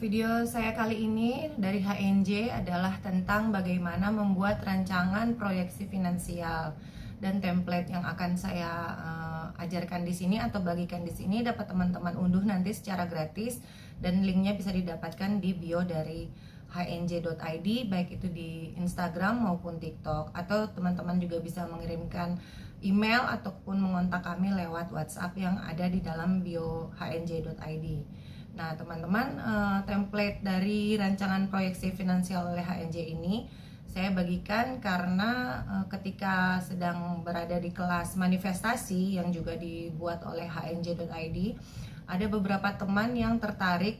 Video saya kali ini dari HNJ adalah tentang bagaimana membuat rancangan proyeksi finansial, dan template yang akan saya ajarkan di sini atau bagikan di sini dapat teman-teman unduh nanti secara gratis, dan linknya bisa didapatkan di bio dari hnj.id, baik itu di Instagram maupun TikTok, atau teman-teman juga bisa mengirimkan email ataupun mengontak kami lewat WhatsApp yang ada di dalam bio hnj.id. Nah, teman-teman, template dari rancangan proyeksi finansial oleh HNJ ini saya bagikan karena ketika sedang berada di kelas manifestasi yang juga dibuat oleh hnj.id, ada beberapa teman yang tertarik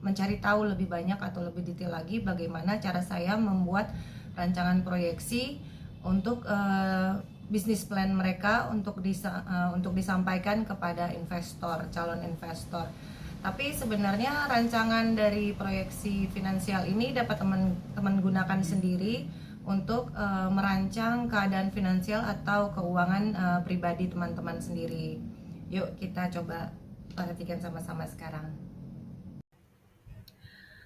mencari tahu lebih banyak atau lebih detail lagi bagaimana cara saya membuat rancangan proyeksi untuk bisnis plan mereka untuk disampaikan kepada investor, calon investor. Tapi sebenarnya rancangan dari proyeksi finansial ini dapat teman-teman gunakan sendiri untuk merancang keadaan finansial atau keuangan pribadi teman-teman sendiri. Yuk kita coba perhatikan sama-sama sekarang.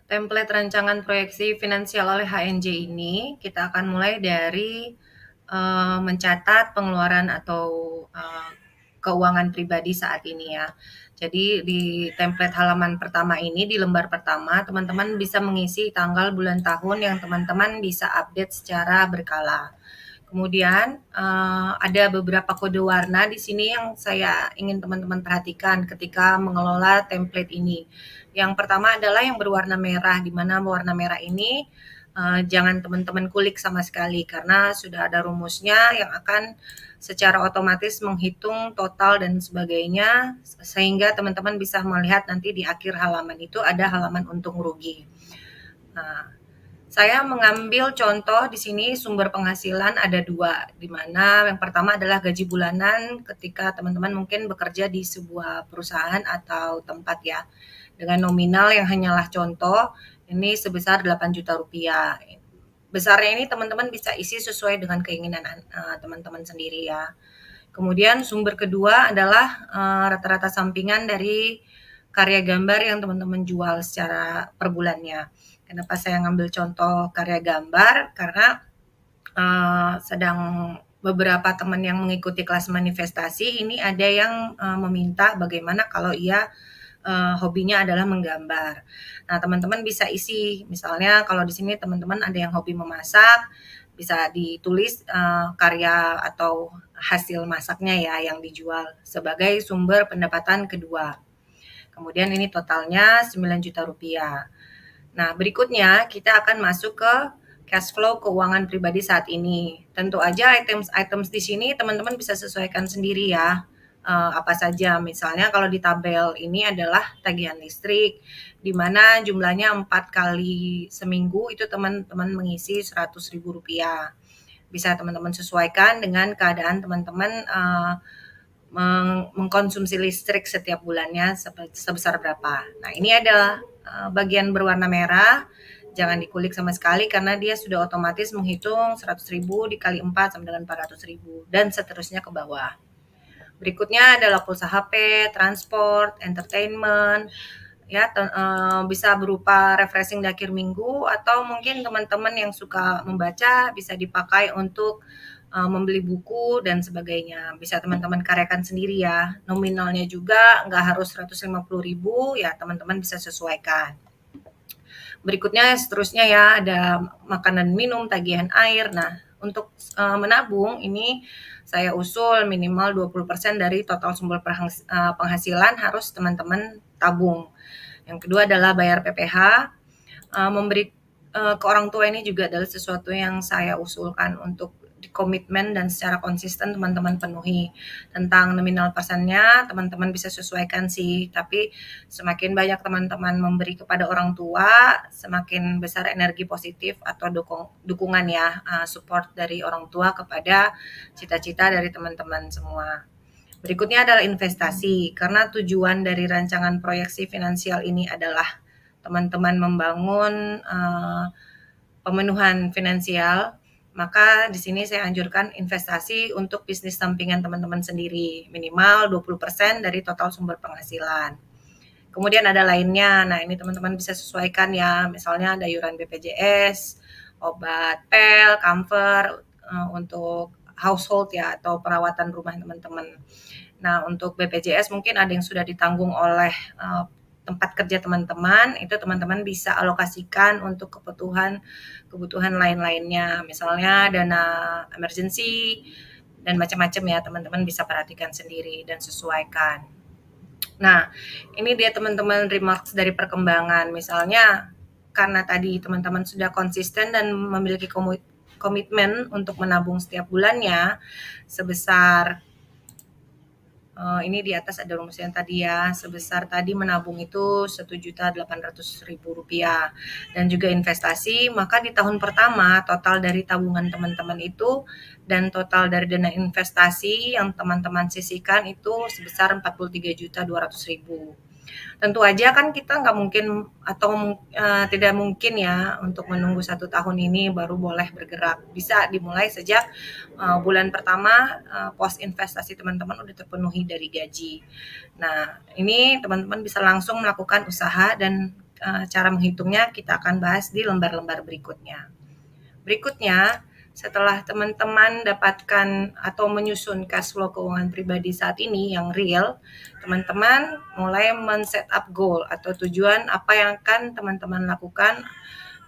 Template rancangan proyeksi finansial oleh HNJ ini kita akan mulai dari mencatat pengeluaran atau keuangan pribadi saat ini ya. Jadi di template halaman pertama ini, di lembar pertama, teman-teman bisa mengisi tanggal, bulan, tahun yang teman-teman bisa update secara berkala. Kemudian ada beberapa kode warna di sini yang saya ingin teman-teman perhatikan ketika mengelola template ini. Yang pertama adalah yang berwarna merah, di mana warna merah ini jangan teman-teman kulik sama sekali karena sudah ada rumusnya yang akan secara otomatis menghitung total dan sebagainya, sehingga teman-teman bisa melihat nanti di akhir halaman itu ada halaman untung rugi. Nah, saya mengambil contoh di sini sumber penghasilan ada 2, di mana yang pertama adalah gaji bulanan ketika teman-teman mungkin bekerja di sebuah perusahaan atau tempat ya, dengan nominal yang hanyalah contoh ini sebesar 8 juta rupiah. Besarnya ini teman-teman bisa isi sesuai dengan keinginan teman-teman sendiri ya. Kemudian sumber kedua adalah rata-rata sampingan dari karya gambar yang teman-teman jual secara per bulannya. Kenapa saya ngambil contoh karya gambar? Karena sedang beberapa teman yang mengikuti kelas manifestasi ini ada yang meminta bagaimana kalau ia hobinya adalah menggambar. Nah, teman-teman bisa isi, misalnya kalau di sini teman-teman ada yang hobi memasak, bisa ditulis karya atau hasil masaknya ya yang dijual sebagai sumber pendapatan kedua. Kemudian ini totalnya 9 juta rupiah. Nah, berikutnya kita akan masuk ke cash flow keuangan pribadi saat ini. Tentu aja items di sini teman-teman bisa sesuaikan sendiri ya. Apa saja, misalnya kalau di tabel ini adalah tagihan listrik, di mana jumlahnya 4 kali seminggu itu teman-teman mengisi Rp100.000. Bisa teman-teman sesuaikan dengan keadaan teman-teman mengkonsumsi listrik setiap bulannya sebesar berapa. Nah, ini adalah bagian berwarna merah, jangan dikulik sama sekali karena dia sudah otomatis menghitung 100.000 dikali 4 sama dengan 400.000 dan seterusnya ke bawah. Berikutnya adalah pulsa HP, transport, entertainment, ya bisa berupa refreshing di akhir minggu, atau mungkin teman-teman yang suka membaca bisa dipakai untuk membeli buku dan sebagainya. Bisa teman-teman karyakan sendiri ya. Nominalnya juga nggak harus 150.000 ya, teman-teman bisa sesuaikan. Berikutnya seterusnya ya, ada makanan minum, tagihan air. Nah, untuk menabung ini saya usul minimal 20% dari total sumber penghasilan harus teman-teman tabung. Yang kedua adalah bayar PPh. Memberi ke orang tua ini juga adalah sesuatu yang saya usulkan untuk komitmen dan secara konsisten teman-teman penuhi. Tentang nominal persennya teman-teman bisa sesuaikan sih, tapi semakin banyak teman-teman memberi kepada orang tua, semakin besar energi positif atau dukungan ya, support dari orang tua kepada cita-cita dari teman-teman semua. Berikutnya adalah investasi, karena tujuan dari rancangan proyeksi finansial ini adalah teman-teman membangun pemenuhan finansial, maka di sini saya anjurkan investasi untuk bisnis sampingan teman-teman sendiri, minimal 20% dari total sumber penghasilan. Kemudian ada lainnya, nah ini teman-teman bisa sesuaikan ya, misalnya ada iuran BPJS, obat pel, kamfer, untuk household ya atau perawatan rumah teman-teman. Nah untuk BPJS mungkin ada yang sudah ditanggung oleh tempat kerja teman-teman, itu teman-teman bisa alokasikan untuk kebutuhan lain-lainnya, misalnya dana emergency dan macam-macam ya, teman-teman bisa perhatikan sendiri dan sesuaikan. Nah, ini dia teman-teman remarks dari perkembangan. Misalnya, karena tadi teman-teman sudah konsisten dan memiliki komitmen untuk menabung setiap bulannya sebesar ini di atas ada rumusnya tadi ya, sebesar tadi menabung itu Rp1.800.000 dan juga investasi, maka di tahun pertama total dari tabungan teman-teman itu dan total dari dana investasi yang teman-teman sisihkan itu sebesar Rp43.200.000. Tentu aja kan kita nggak mungkin atau tidak mungkin ya untuk menunggu 1 tahun ini baru boleh bergerak. Bisa dimulai sejak bulan pertama pos investasi teman-teman udah terpenuhi dari gaji. Nah, ini teman-teman bisa langsung melakukan usaha dan cara menghitungnya kita akan bahas di lembar-lembar berikutnya. Berikutnya, setelah teman-teman dapatkan atau menyusun cash flow keuangan pribadi saat ini yang real, teman-teman mulai men-set up goal atau tujuan apa yang akan teman-teman lakukan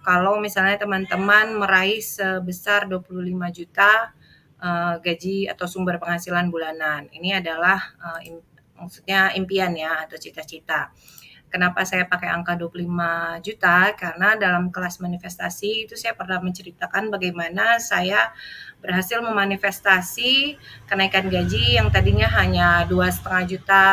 kalau misalnya teman-teman meraih sebesar 25 juta gaji atau sumber penghasilan bulanan. Ini adalah maksudnya impian ya atau cita-cita. Kenapa saya pakai angka 25 juta? Karena dalam kelas manifestasi itu saya pernah menceritakan bagaimana saya berhasil memanifestasi kenaikan gaji yang tadinya hanya 2,5 juta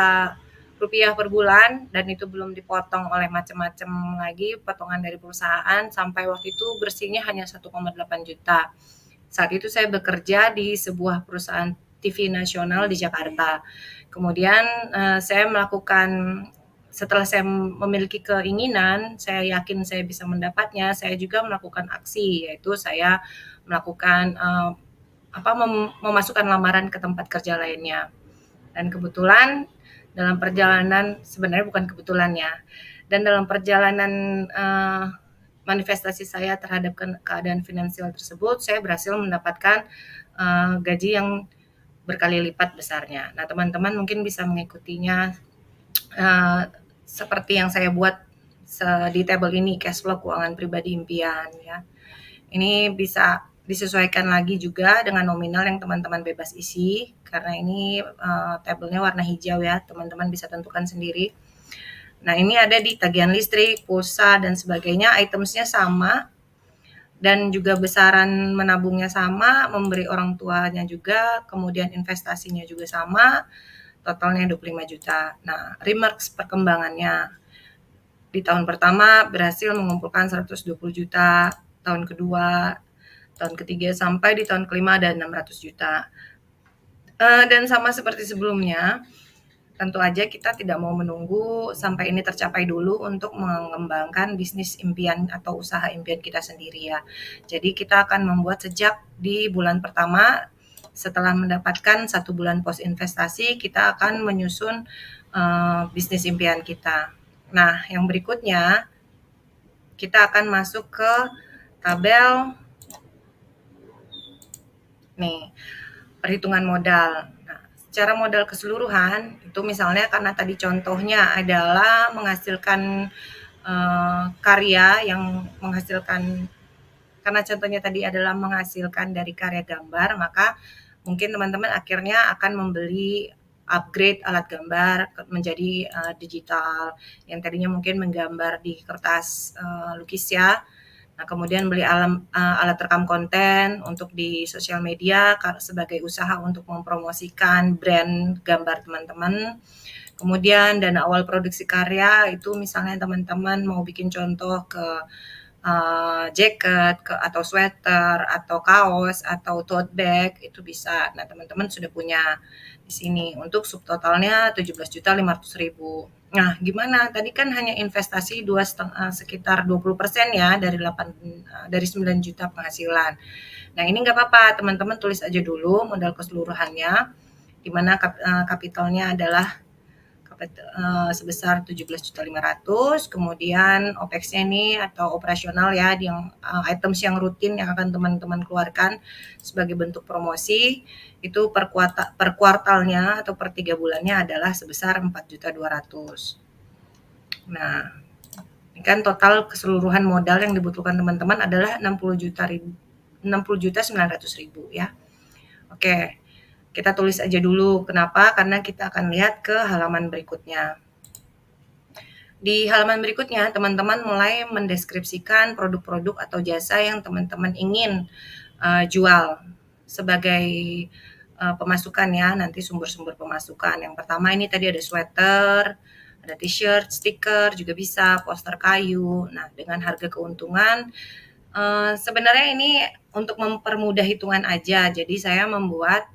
rupiah per bulan dan itu belum dipotong oleh macam-macam lagi potongan dari perusahaan sampai waktu itu bersihnya hanya 1,8 juta. Saat itu saya bekerja di sebuah perusahaan TV nasional di Jakarta. Kemudian saya melakukan setelah saya memiliki keinginan, saya yakin saya bisa mendapatnya, saya juga melakukan aksi, yaitu saya melakukan memasukkan lamaran ke tempat kerja lainnya. Dan kebetulan dalam perjalanan, sebenarnya bukan kebetulan ya, dan dalam perjalanan manifestasi saya terhadap keadaan finansial tersebut, saya berhasil mendapatkan gaji yang berkali lipat besarnya. Nah, teman-teman mungkin bisa mengikutinya seperti yang saya buat di table ini, cash flow keuangan pribadi impian ya. Ini bisa disesuaikan lagi juga dengan nominal yang teman-teman bebas isi, karena ini tabelnya warna hijau ya, teman-teman bisa tentukan sendiri. Nah, ini ada di tagihan listrik, pulsa, dan sebagainya, itemsnya sama, dan juga besaran menabungnya sama, memberi orang tuanya juga, kemudian investasinya juga sama, totalnya 25 juta. Nah, remarks perkembangannya. Di tahun pertama berhasil mengumpulkan 120 juta, tahun kedua, tahun ketiga, sampai di tahun kelima ada 600 juta. Dan sama seperti sebelumnya, tentu aja kita tidak mau menunggu sampai ini tercapai dulu untuk mengembangkan bisnis impian atau usaha impian kita sendiri ya. Jadi kita akan membuat sejak di bulan pertama setelah mendapatkan 1 bulan pos investasi, kita akan menyusun bisnis impian kita. Nah, yang berikutnya kita akan masuk ke tabel nih, perhitungan modal. Nah, secara modal keseluruhan itu misalnya karena tadi contohnya adalah menghasilkan karya yang menghasilkan, karena contohnya tadi adalah menghasilkan dari karya gambar, maka mungkin teman-teman akhirnya akan membeli upgrade alat gambar menjadi digital, yang tadinya mungkin menggambar di kertas lukis ya. Nah, kemudian beli alat rekam konten untuk di sosial media sebagai usaha untuk mempromosikan brand gambar teman-teman. Kemudian dana awal produksi karya itu misalnya teman-teman mau bikin contoh ke jaket atau sweater atau kaos atau tote bag itu bisa. Nah, teman-teman sudah punya di sini untuk subtotalnya 17.500.000. Nah, gimana? Tadi kan hanya investasi sekitar 20% ya dari 9 juta penghasilan. Nah, ini nggak apa-apa, teman-teman tulis aja dulu modal keseluruhannya, di mana kapitalnya adalah sebesar 17.500.000. Kemudian OPEX-nya ini atau operasional ya, yang items yang rutin yang akan teman-teman keluarkan sebagai bentuk promosi itu per kuartalnya atau per 3 bulannya adalah sebesar 4.200.000. Nah, ini kan total keseluruhan modal yang dibutuhkan teman-teman adalah 60.900.000 ya. Oke, kita tulis aja dulu. Kenapa? Karena kita akan lihat ke halaman berikutnya. Di halaman berikutnya, teman-teman mulai mendeskripsikan produk-produk atau jasa yang teman-teman ingin jual sebagai pemasukan ya, nanti sumber-sumber pemasukan. Yang pertama ini tadi ada sweater, ada t-shirt, stiker juga bisa, poster kayu. Nah, dengan harga keuntungan sebenarnya ini untuk mempermudah hitungan aja. Jadi saya membuat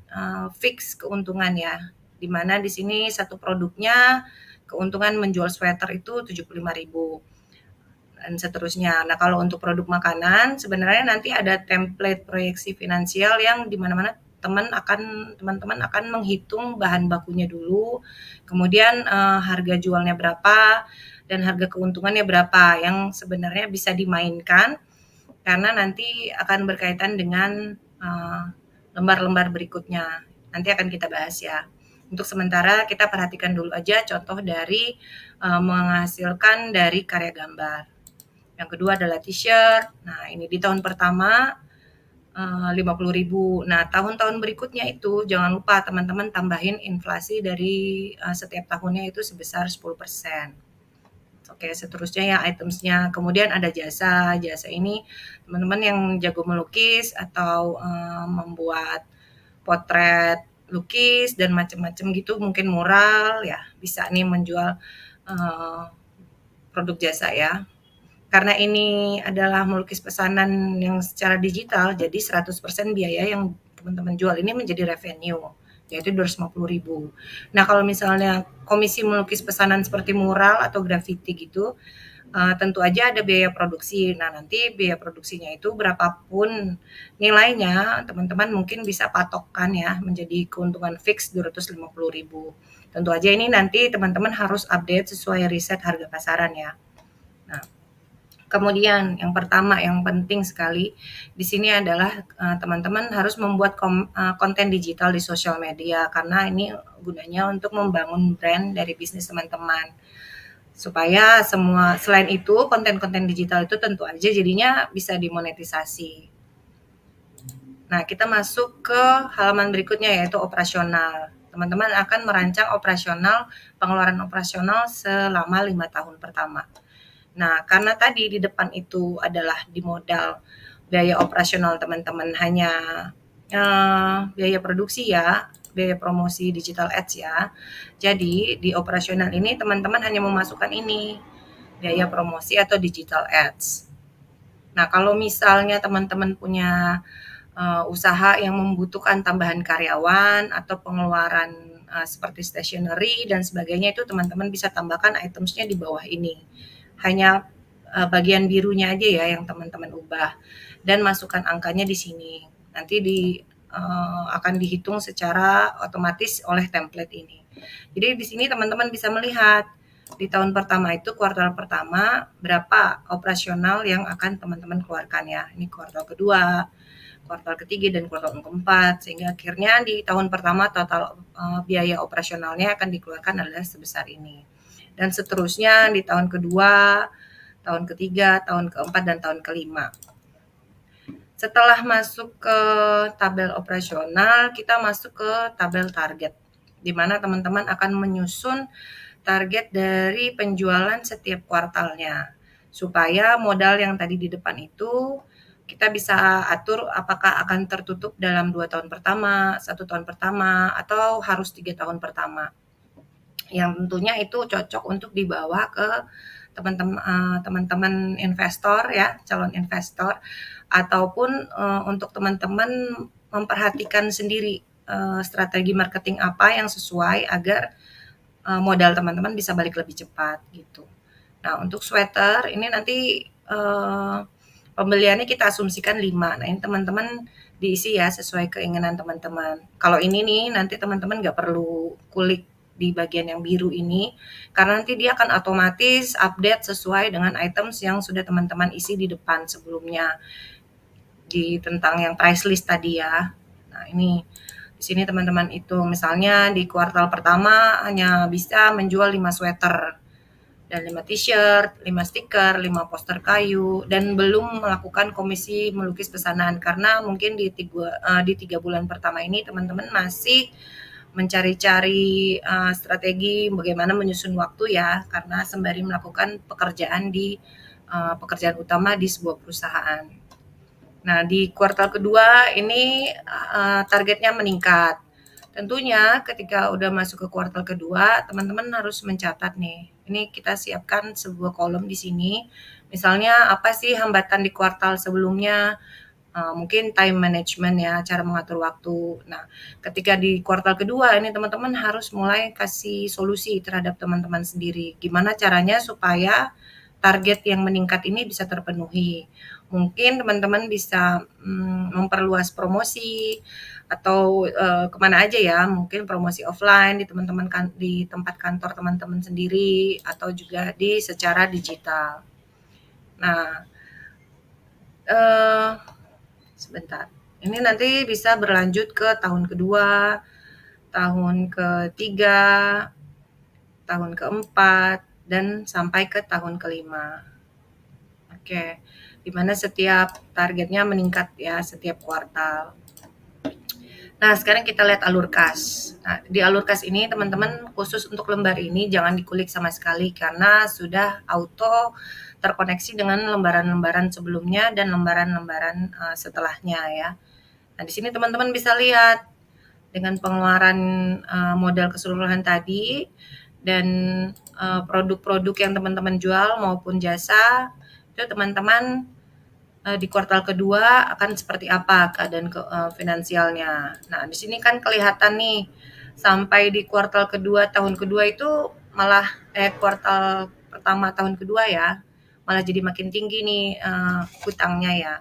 fix keuntungan ya. Di mana di sini satu produknya keuntungan menjual sweater itu 75.000 dan seterusnya. Nah, kalau untuk produk makanan sebenarnya nanti ada template proyeksi finansial yang di mana-mana teman-teman akan menghitung bahan bakunya dulu, kemudian harga jualnya berapa dan harga keuntungannya berapa yang sebenarnya bisa dimainkan karena nanti akan berkaitan dengan lembar-lembar berikutnya. Nanti akan kita bahas ya. Untuk sementara kita perhatikan dulu aja contoh dari menghasilkan dari karya gambar. Yang kedua adalah t-shirt. Nah, ini di tahun pertama 50.000. Nah, tahun-tahun berikutnya itu jangan lupa teman-teman tambahin inflasi dari setiap tahunnya itu sebesar 10%. Oke, seterusnya ya itemsnya. Kemudian ada jasa. Jasa ini teman-teman yang jago melukis atau membuat potret lukis dan macam-macam gitu, mungkin mural ya, bisa nih menjual produk jasa ya. Karena ini adalah melukis pesanan yang secara digital, jadi 100% biaya yang teman-teman jual ini menjadi revenue, yaitu 250.000. Nah, kalau misalnya komisi melukis pesanan seperti mural atau graffiti gitu, tentu aja ada biaya produksi. Nah, nanti biaya produksinya itu berapapun nilainya, teman-teman mungkin bisa patokkan ya menjadi keuntungan fix 250.000. Tentu aja ini nanti teman-teman harus update sesuai riset harga pasaran ya. Nah, kemudian yang pertama yang penting sekali di sini adalah teman-teman harus membuat konten digital di sosial media karena ini gunanya untuk membangun brand dari bisnis teman-teman. Supaya semua selain itu konten-konten digital itu tentu aja jadinya bisa dimonetisasi. Nah, kita masuk ke halaman berikutnya yaitu operasional. Teman-teman akan merancang pengeluaran operasional selama 5 tahun pertama. Nah, karena tadi di depan itu adalah di modal biaya operasional teman-teman hanya biaya produksi ya, biaya promosi digital ads ya. Jadi di operasional ini teman-teman hanya memasukkan ini, biaya promosi atau digital ads. Nah, kalau misalnya teman-teman punya usaha yang membutuhkan tambahan karyawan atau pengeluaran seperti stationery dan sebagainya itu teman-teman bisa tambahkan itemsnya di bawah ini. Hanya bagian birunya aja ya yang teman-teman ubah dan masukkan angkanya di sini. Nanti akan dihitung secara otomatis oleh template ini. Jadi di sini teman-teman bisa melihat di tahun pertama itu kuartal pertama berapa operasional yang akan teman-teman keluarkan ya. Ini kuartal kedua, kuartal ketiga dan kuartal keempat sehingga akhirnya di tahun pertama total biaya operasionalnya akan dikeluarkan adalah sebesar ini. Dan seterusnya di tahun kedua, tahun ketiga, tahun keempat, dan tahun kelima. Setelah masuk ke tabel operasional, kita masuk ke tabel target, di mana teman-teman akan menyusun target dari penjualan setiap kuartalnya, supaya modal yang tadi di depan itu kita bisa atur apakah akan tertutup dalam 2 tahun pertama, 1 tahun pertama, atau harus 3 tahun pertama. Yang tentunya itu cocok untuk dibawa ke teman-teman investor ya, calon investor, ataupun untuk teman-teman memperhatikan sendiri strategi marketing apa yang sesuai agar modal teman-teman bisa balik lebih cepat gitu. Nah, untuk sweater ini nanti pembeliannya kita asumsikan 5. Nah, ini teman-teman diisi ya sesuai keinginan teman-teman. Kalau ini nih nanti teman-teman nggak perlu kulik di bagian yang biru ini, karena nanti dia akan otomatis update sesuai dengan items yang sudah teman-teman isi di depan sebelumnya, tentang yang price list tadi ya. Nah ini, di sini teman-teman hitung, misalnya di kuartal pertama hanya bisa menjual 5 sweater, dan 5 t-shirt, 5 stiker, 5 poster kayu, dan belum melakukan komisi melukis pesanan karena mungkin di 3 bulan pertama ini teman-teman masih mencari-cari strategi bagaimana menyusun waktu ya, karena sembari melakukan pekerjaan pekerjaan utama di sebuah perusahaan. Nah, di kuartal kedua ini targetnya meningkat. Tentunya ketika udah masuk ke kuartal kedua, teman-teman harus mencatat nih. Ini kita siapkan sebuah kolom di sini. Misalnya apa sih hambatan di kuartal sebelumnya? Mungkin time management ya, cara mengatur waktu. Nah, ketika di kuartal kedua ini teman-teman harus mulai kasih solusi terhadap teman-teman sendiri. Gimana caranya supaya target yang meningkat ini bisa terpenuhi. Mungkin teman-teman bisa memperluas promosi atau kemana aja ya, mungkin promosi offline di teman-teman di tempat kantor teman-teman sendiri atau juga secara digital. Nah, sebentar. Ini nanti bisa berlanjut ke tahun kedua, tahun ketiga, tahun keempat, dan sampai ke tahun kelima. Oke, dimana setiap targetnya meningkat ya setiap kuartal. Nah, sekarang kita lihat alur kas. Nah, di alur kas ini teman-teman khusus untuk lembar ini jangan dikulik sama sekali karena sudah auto terkoneksi dengan lembaran-lembaran sebelumnya dan lembaran-lembaran setelahnya ya. Nah, di sini teman-teman bisa lihat dengan pengeluaran modal keseluruhan tadi dan produk-produk yang teman-teman jual maupun jasa, itu teman-teman di kuartal kedua akan seperti apa keadaan finansialnya. Nah, di sini kan kelihatan nih sampai di kuartal kedua tahun kedua itu malah kuartal pertama tahun kedua ya, malah jadi makin tinggi nih hutangnya ya.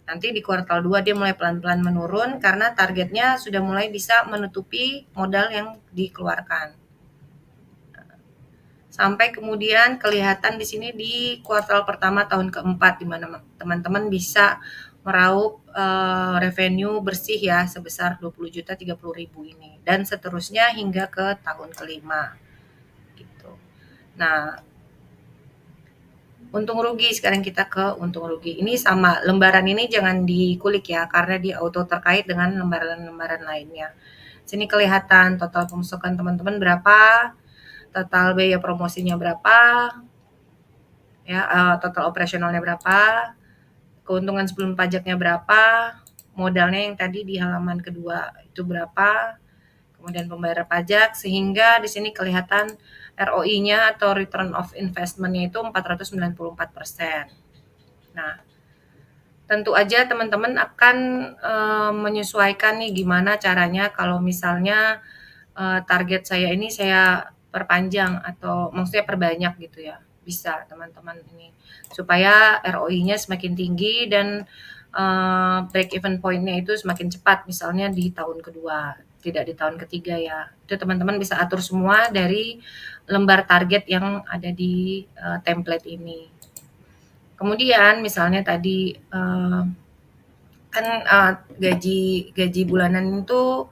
Nanti di kuartal 2 dia mulai pelan-pelan menurun karena targetnya sudah mulai bisa menutupi modal yang dikeluarkan. Sampai kemudian kelihatan di sini di kuartal pertama tahun keempat di mana teman-teman bisa meraup revenue bersih ya sebesar 20.030.000 ini dan seterusnya hingga ke tahun kelima gitu. Nah, untung rugi, sekarang kita ke untung rugi. Ini sama, lembaran ini jangan dikulik ya, karena dia auto terkait dengan lembaran-lembaran lainnya. Sini kelihatan total pemasukan teman-teman berapa, total biaya promosinya berapa, ya total operasionalnya berapa, keuntungan sebelum pajaknya berapa, modalnya yang tadi di halaman kedua itu berapa, kemudian pembayar pajak, sehingga di sini kelihatan ROI-nya atau return of investment-nya itu 494%. Nah, tentu aja teman-teman akan menyesuaikan nih gimana caranya kalau misalnya target saya ini saya perpanjang atau maksudnya perbanyak gitu ya. Bisa teman-teman ini supaya ROI-nya semakin tinggi dan break even point-nya itu semakin cepat misalnya di tahun kedua, tidak di tahun ketiga ya. Itu teman-teman bisa atur semua dari lembar target yang ada di template ini. Kemudian misalnya tadi kan gaji bulanan itu,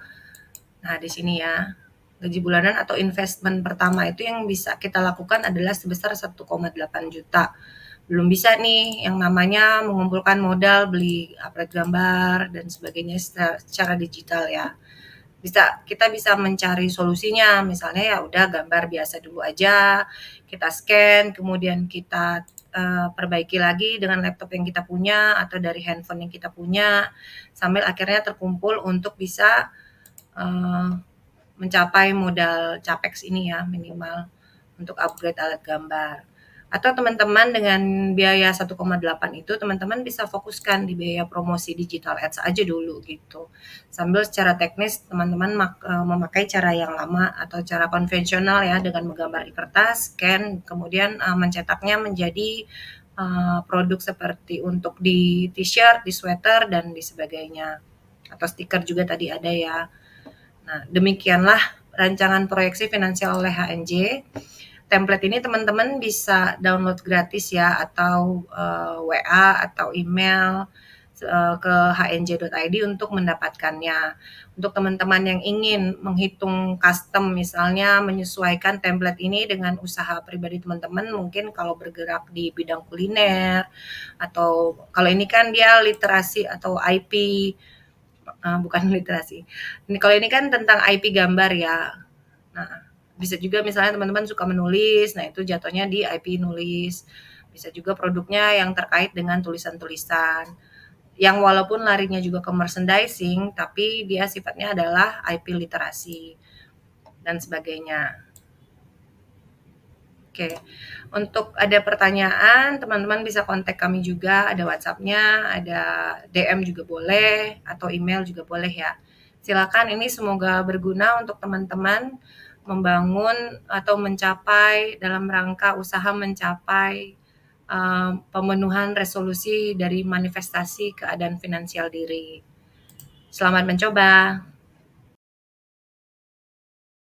nah di sini ya, gaji bulanan atau investment pertama itu yang bisa kita lakukan adalah sebesar 1,8 juta. Belum bisa nih yang namanya mengumpulkan modal beli upload gambar dan sebagainya secara digital ya. Kita bisa mencari solusinya, misalnya ya udah gambar biasa dulu aja, kita scan, kemudian kita perbaiki lagi dengan laptop yang kita punya atau dari handphone yang kita punya, sambil akhirnya terkumpul untuk bisa mencapai modal capex ini ya minimal untuk upgrade alat gambar. Atau teman-teman dengan biaya 1,8 itu teman-teman bisa fokuskan di biaya promosi digital ads aja dulu gitu. Sambil secara teknis teman-teman memakai cara yang lama atau cara konvensional ya dengan menggambar di kertas, scan, kemudian mencetaknya menjadi produk seperti untuk di t-shirt, di sweater dan di sebagainya. Atau stiker juga tadi ada ya. Nah, demikianlah rancangan proyeksi finansial oleh HNJ. Template ini teman-teman bisa download gratis ya, atau WA atau email ke hnj.id untuk mendapatkannya. Untuk teman-teman yang ingin menghitung custom, misalnya menyesuaikan template ini dengan usaha pribadi teman-teman, mungkin kalau bergerak di bidang kuliner, atau kalau ini kan dia literasi atau IP, bukan literasi. Kalau ini kan tentang IP gambar ya. Nah, bisa juga misalnya teman-teman suka menulis, nah itu jatuhnya di IP nulis. Bisa juga produknya yang terkait dengan tulisan-tulisan, yang walaupun larinya juga ke merchandising, tapi dia sifatnya adalah IP literasi dan sebagainya. Oke, untuk ada pertanyaan, teman-teman bisa kontak kami juga, ada WhatsApp-nya, ada DM juga boleh, atau email juga boleh ya. Silakan, ini semoga berguna untuk teman-teman membangun atau mencapai dalam rangka usaha mencapai pemenuhan resolusi dari manifestasi keadaan finansial diri. Selamat mencoba.